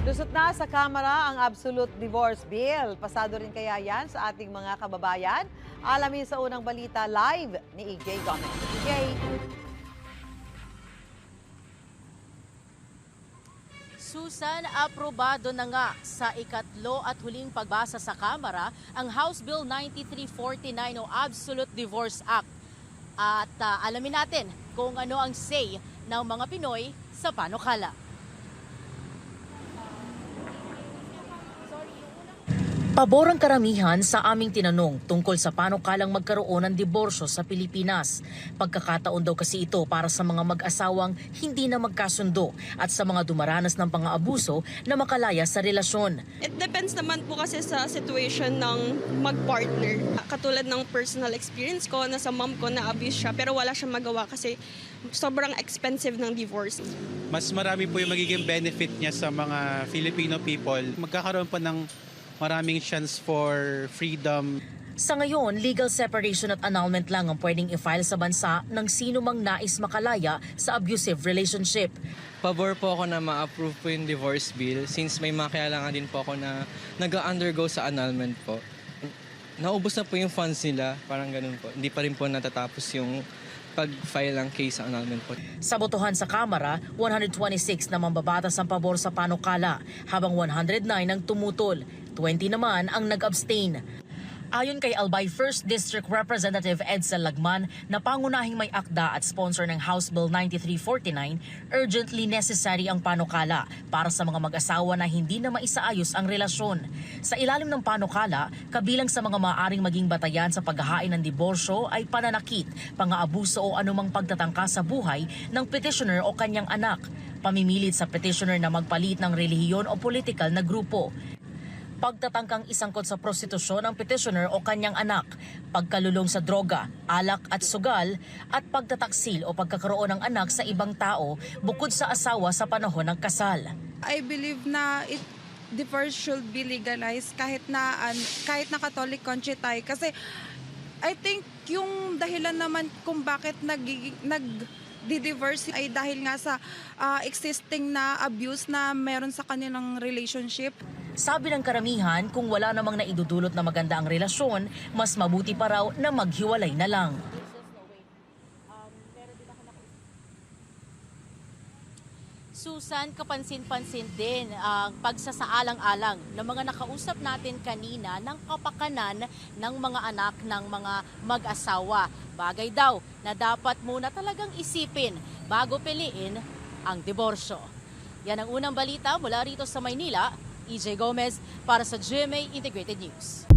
Lusot na sa Kamara ang Absolute Divorce Bill. Pasado rin kaya yan sa ating mga kababayan? Alamin sa unang balita live ni EJ Gomez. EJ. Susan, aprobado na nga sa ikatlo at huling pagbasa sa Kamara ang House Bill 9349 o Absolute Divorce Act. At alamin natin kung ano ang say ng mga Pinoy sa panukala. Pabor ang karamihan sa aming tinanong tungkol sa panukalang magkaroon ng diborsyo sa Pilipinas. Pagkakataon daw kasi ito para sa mga mag-asawang hindi na magkasundo at sa mga dumaranas ng pang-aabuso na makalaya sa relasyon. It depends naman po kasi sa situation ng mag-partner. Katulad ng personal experience ko, nasa mom ko na-abuse siya pero wala siyang magawa kasi sobrang expensive ng divorce. Mas marami po yung magiging benefit niya sa mga Filipino people. Magkakaroon pa ng maraming chance for freedom. Sa ngayon, legal separation at annulment lang ang pwedeng i-file sa bansa ng sino mang nais makalaya sa abusive relationship. Pabor po ako na ma-approve po yung divorce bill since may mga kailangan din po ako na nag-undergo sa annulment po. Naubos na po yung funds nila, parang ganun po. Hindi pa rin po natatapos yung pag-file ng case sa annulment po. Sa botohan sa Kamara, 126 na mambabatas ang pabor sa panukala, habang 109 ang tumutol, 20 naman ang nag-abstain. Ayon kay Albay 1st District Representative Edsel Lagman na pangunahing may akda at sponsor ng House Bill 9349, urgently necessary ang panukala para sa mga mag-asawa na hindi na maisaayos ang relasyon. Sa ilalim ng panukala, kabilang sa mga maaaring maging batayan sa paghahain ng diborsyo ay pananakit, pang-aabuso o anumang pagtatangka sa buhay ng petitioner o kanyang anak, pamimilit sa petitioner na magpalit ng relihiyon o political na grupo, pagtatangkang isangkot sa prostitusyon ng petitioner o kanyang anak, pagkalulong sa droga, alak at sugal, at pagtataksil o pagkakaroon ng anak sa ibang tao bukod sa asawa sa panahon ng kasal. I believe na divorce should be legalized kahit na Catholic country tayo. Kasi I think yung dahilan naman kung bakit nag-divorce ay dahil nga sa existing na abuse na meron sa kanilang relationship. Sabi ng karamihan, kung wala namang naidudulot na maganda ang relasyon, mas mabuti pa raw na maghiwalay na lang. Susan, kapansin-pansin din ang pagsasaalang-alang ng mga nakausap natin kanina ng kapakanan ng mga anak ng mga mag-asawa. Bagay daw na dapat muna talagang isipin bago piliin ang diborsyo. Yan ang unang balita mula rito sa Maynila. EJ Gomez para sa GMA Integrated News.